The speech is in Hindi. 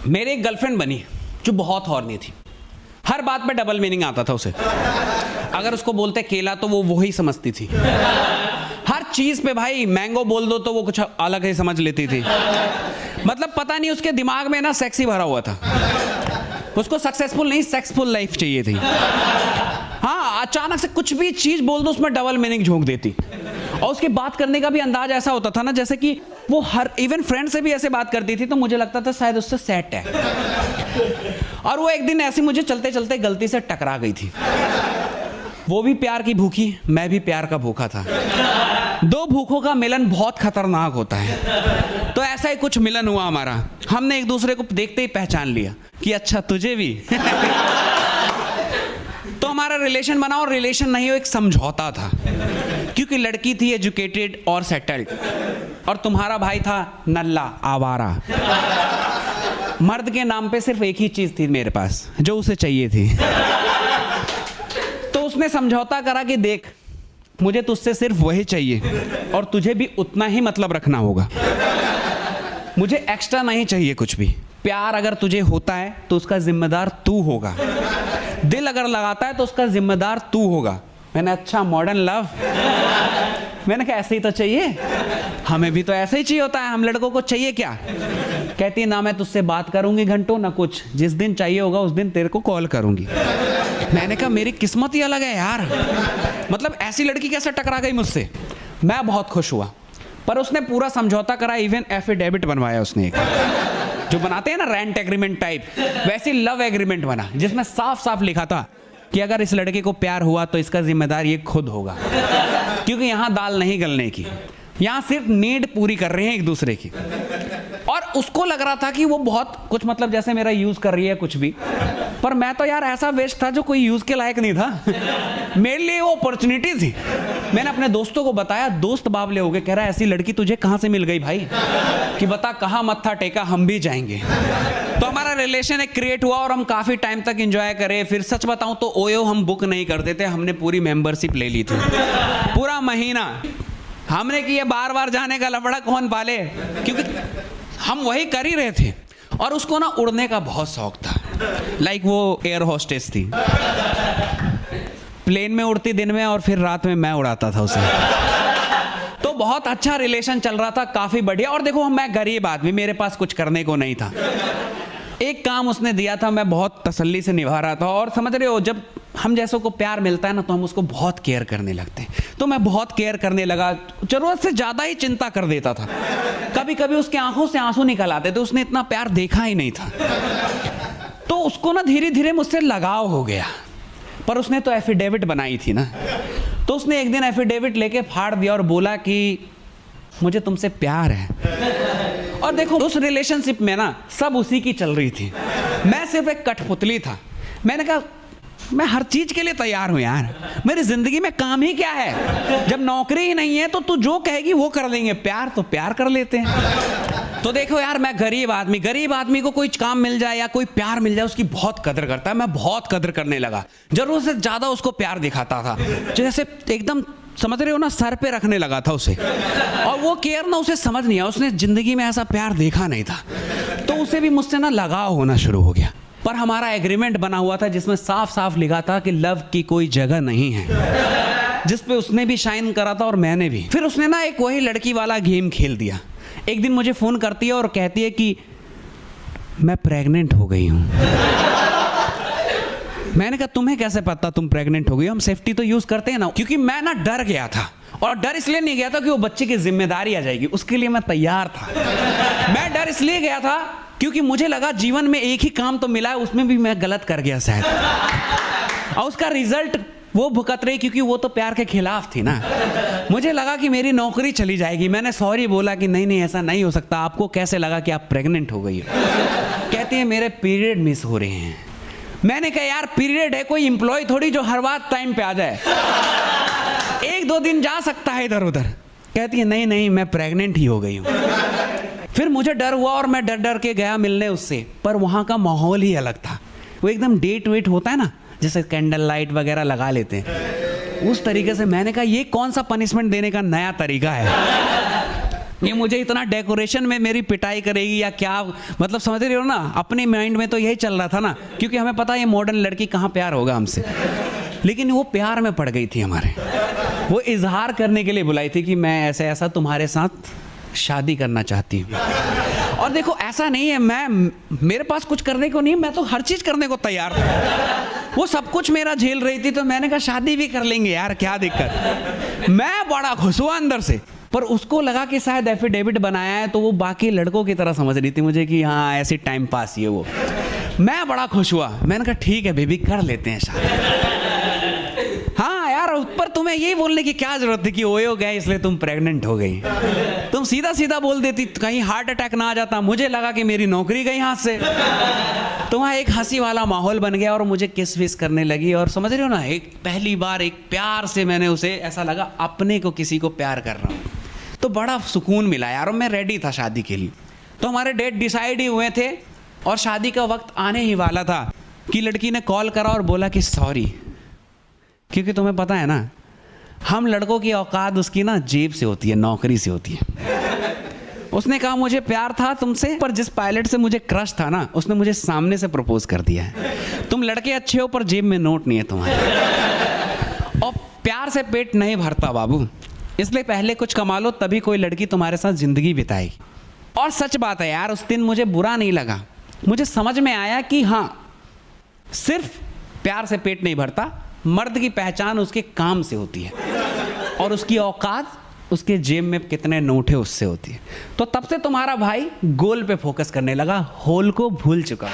मेरी एक गर्लफ्रेंड बनी जो बहुत हॉर्नी थी। हर बात पे डबल मीनिंग आता था उसे। अगर उसको बोलते केला तो वो वही समझती थी। हर चीज पे भाई मैंगो बोल दो तो वो कुछ अलग ही समझ लेती थी। मतलब पता नहीं उसके दिमाग में ना सेक्स ही भरा हुआ था। उसको सक्सेसफुल नहीं सेक्सफुल लाइफ चाहिए थी। हाँ, अचानक से कुछ भी चीज बोल दो उसमें डबल मीनिंग झोंक देती। और उसकी बात करने का भी अंदाज ऐसा होता था ना जैसे कि वो हर इवन फ्रेंड से भी ऐसे बात करती थी तो मुझे लगता था शायद उससे सेट है। और वो एक दिन ऐसी मुझे चलते चलते गलती से टकरा गई थी। वो भी प्यार की भूखी, मैं भी प्यार का भूखा था। दो भूखों का मिलन बहुत खतरनाक होता है। तो ऐसा ही कुछ मिलन हुआ हमारा। हमने एक दूसरे को देखते ही पहचान लिया कि अच्छा तुझे भी। तो हमारा रिलेशन बना, और रिलेशन नहीं, वो एक समझौता था। क्योंकि लड़की थी एजुकेटेड और सेटल्ड, और तुम्हारा भाई था नल्ला आवारा। मर्द के नाम पे सिर्फ एक ही चीज थी मेरे पास जो उसे चाहिए थी। तो उसने समझौता करा कि देख, मुझे तुझसे सिर्फ वही चाहिए और तुझे भी उतना ही मतलब रखना होगा। मुझे एक्स्ट्रा नहीं चाहिए कुछ भी। प्यार अगर तुझे होता है तो उसका जिम्मेदार तू होगा। दिल अगर लगाता है तो उसका जिम्मेदार तू होगा। मैंने अच्छा मॉडर्न लव, मैंने कहा ऐसे ही तो चाहिए, हमें भी तो ऐसे ही चाहिए होता है। हम लड़कों को चाहिए क्या? कहती है ना मैं तुझसे बात करूंगी घंटों ना कुछ, जिस दिन चाहिए होगा उस दिन तेरे को कॉल करूंगी। मैंने कहा मेरी किस्मत ही अलग है यार। मतलब ऐसी लड़की कैसे टकरा गई मुझसे। मैं बहुत खुश हुआ, पर उसने पूरा समझौता करा। इवन एफिडेविट बनवाया उसने, एक जो बनाते हैं ना रेंट एग्रीमेंट टाइप, वैसी लव एग्रीमेंट बना जिसमें साफ साफ लिखा था कि अगर इस लड़के को प्यार हुआ तो इसका जिम्मेदार ये खुद होगा। क्योंकि यहाँ दाल नहीं गलने की, यहाँ सिर्फ नीड पूरी कर रहे हैं एक दूसरे की। और उसको लग रहा था कि वो बहुत कुछ मतलब जैसे मेरा यूज कर रही है कुछ भी, पर मैं तो यार ऐसा वेस्ट था जो कोई यूज के लायक नहीं था। मेरे लिए वो अपॉर्चुनिटी थी। मैंने अपने दोस्तों को बताया, दोस्त बावले हो गए, कह रहा है ऐसी लड़की तुझे कहां से मिल गई भाई, कि बता कहां मत्था टेका हम भी जाएंगे। तो हमारा रिलेशन एक क्रिएट हुआ और हम काफी टाइम तक एंजॉय करे। फिर सच बताऊं तो ओयो हम बुक नहीं करते थे, हमने पूरी मेंबरशिप ले ली थी। पूरा महीना हमने कि ये बार बार जाने का लफड़ा कौन पाले, क्योंकि हम वही कर ही रहे थे। और उसको ना उड़ने का बहुत शौक था। लाइक वो एयर होस्टेस थी, प्लेन में उड़ती दिन में और फिर रात में मैं उड़ाता था उसे। तो बहुत अच्छा रिलेशन चल रहा था, काफी बढ़िया। और देखो मैं गरीब आदमी, मेरे पास कुछ करने को नहीं था। एक काम उसने दिया था, मैं बहुत तसल्ली से निभा रहा था। और समझ रहे हो, जब हम जैसों को प्यार मिलता है ना तो हम उसको बहुत केयर करने लगते हैं। तो मैं बहुत केयर करने लगा, जरूरत से ज्यादा ही चिंता कर देता था। कभी कभी उसके आंखों से आंसू निकल आते थे, उसने इतना प्यार देखा ही नहीं था। तो उसको ना धीरे धीरे मुझसे लगाव हो गया। पर उसने तो एफिडेविट बनाई थी ना, तो उसने एक दिन एफिडेविट लेके फाड़ दिया और बोला कि मुझे तुमसे प्यार है। और देखो उस रिलेशनशिप में ना सब उसी की चल रही थी, मैं सिर्फ एक कठपुतली था। मैंने कहा मैं हर चीज के लिए तैयार हूं यार, मेरी जिंदगी में काम ही क्या है। जब नौकरी ही नहीं है तो तू जो कहेगी वो कर लेंगे, प्यार तो प्यार कर लेते हैं। तो देखो यार, मैं गरीब आदमी को कोई काम मिल जाए या कोई प्यार मिल जाए उसकी बहुत कदर करता है। मैं बहुत कदर करने लगा, जरूरत से ज्यादा उसको प्यार दिखाता था। जैसे एकदम समझ रहे हो ना, सर पे रखने लगा था उसे। और वो केयर ना उसे समझ नहीं आया, उसने जिंदगी में ऐसा प्यार देखा नहीं था। तो उसे भी मुझसे ना लगाव होना शुरू हो गया। पर हमारा एग्रीमेंट बना हुआ था जिसमें साफ साफ लिखा था कि लव की कोई जगह नहीं है, जिस पे उसने भी शाइन करा था और मैंने भी। फिर उसने ना एक वही लड़की वाला गेम खेल दिया। एक दिन मुझे फोन करती है और कहती है कि मैं प्रेग्नेंट हो गई हूं। मैंने कहा तुम्हें कैसे पता तुम प्रेग्नेंट हो गई? हम सेफ्टी तो यूज करते हैं ना। क्योंकि मैं ना डर गया था, और डर इसलिए नहीं गया था कि वो बच्चे की जिम्मेदारी आ जाएगी, उसके लिए मैं तैयार था। मैं डर इसलिए गया था क्योंकि मुझे लगा जीवन में एक ही काम तो मिला है, उसमें भी मैं गलत कर गया शायद, और उसका रिजल्ट वो भुगत रही, क्योंकि वो तो प्यार के खिलाफ थी ना। मुझे लगा कि मेरी नौकरी चली जाएगी। मैंने सॉरी बोला कि नहीं ऐसा नहीं हो सकता, आपको कैसे लगा कि आप प्रेग्नेंट हो गई हो? कहती है मेरे पीरियड मिस हो रहे हैं। मैंने कहा यार पीरियड है, कोई एम्प्लॉय थोड़ी जो हर बात टाइम पे आ जाए, एक दो दिन जा सकता है इधर उधर। कहती है नहीं मैं प्रेग्नेंट ही हो गई हूँ। फिर मुझे डर हुआ और मैं डर डर के गया मिलने उससे, पर वहां का माहौल ही अलग था। वो एकदम डेट वेट होता है ना, जैसे कैंडल लाइट वगैरह लगा लेते हैं, उस तरीके से। मैंने कहा ये कौन सा पनिशमेंट देने का नया तरीका है। ये मुझे इतना डेकोरेशन में मेरी पिटाई करेगी या क्या, मतलब समझ रहे हो ना। अपने माइंड में तो यही चल रहा था ना, क्योंकि हमें पता है ये मॉडर्न लड़की कहाँ प्यार होगा हमसे, लेकिन वो प्यार में पड़ गई थी हमारे। वो इजहार करने के लिए बुलाई थी कि मैं ऐसे ऐसा तुम्हारे साथ शादी करना चाहती हूँ। और देखो ऐसा नहीं है मेरे पास कुछ करने को नहीं है, मैं तो हर चीज करने को तैयार था। वो सब कुछ मेरा झेल रही थी, तो मैंने कहा शादी भी कर लेंगे यार, क्या दिक्कत। मैं बड़ा खुश हुआ अंदर से, पर उसको लगा कि शायद एफिडेविट बनाया है, तो वो बाकी लड़कों की तरह समझ रही थी मुझे कि हाँ ऐसे टाइम पास ही है वो। मैं बड़ा खुश हुआ, मैंने कहा ठीक है बेबी कर लेते हैं शादी। हाँ यार, पर तुम्हें यही बोलने की क्या जरूरत थी कि ओए हो गए इसलिए तुम प्रेग्नेंट हो गई। तुम सीधा सीधा बोल देती, कहीं हार्ट अटैक ना आ जाता, मुझे लगा कि मेरी नौकरी गई हाथ से। तो वहाँ एक हंसी वाला माहौल बन गया और मुझे किस विस करने लगी। और समझ रहे हो ना, एक पहली बार एक प्यार से मैंने उसे ऐसा लगा अपने को किसी को प्यार कर रहा हूँ, तो बड़ा सुकून मिला यार। और मैं रेडी था शादी के लिए, तो हमारे डेट डिसाइड ही हुए थे और शादी का वक्त आने ही वाला था कि लड़की ने कॉल करा और बोला कि सॉरी, क्योंकि तुम्हें पता है ना हम लड़कों की औकात उसकी ना जेब से होती है, नौकरी से होती है। उसने कहा मुझे प्यार था तुमसे, पर जिस पायलट से मुझे क्रश था ना उसने मुझे सामने से प्रपोज कर दिया है। तुम लड़के अच्छे हो पर जेब में नोट नहीं है तुम्हारे। और प्यार से पेट नहीं भरता बाबू, इसलिए पहले कुछ कमा लो, तभी कोई लड़की तुम्हारे साथ जिंदगी बिताएगी। और सच बात है यार, उस दिन मुझे बुरा नहीं लगा, मुझे समझ में आया कि हाँ सिर्फ प्यार से पेट नहीं भरता, मर्द की पहचान उसके काम से होती है और उसकी औकात उसके जेब में कितने नोट है उससे होती है। तो तब से तुम्हारा भाई गोल पे फोकस करने लगा, होल को भूल चुका।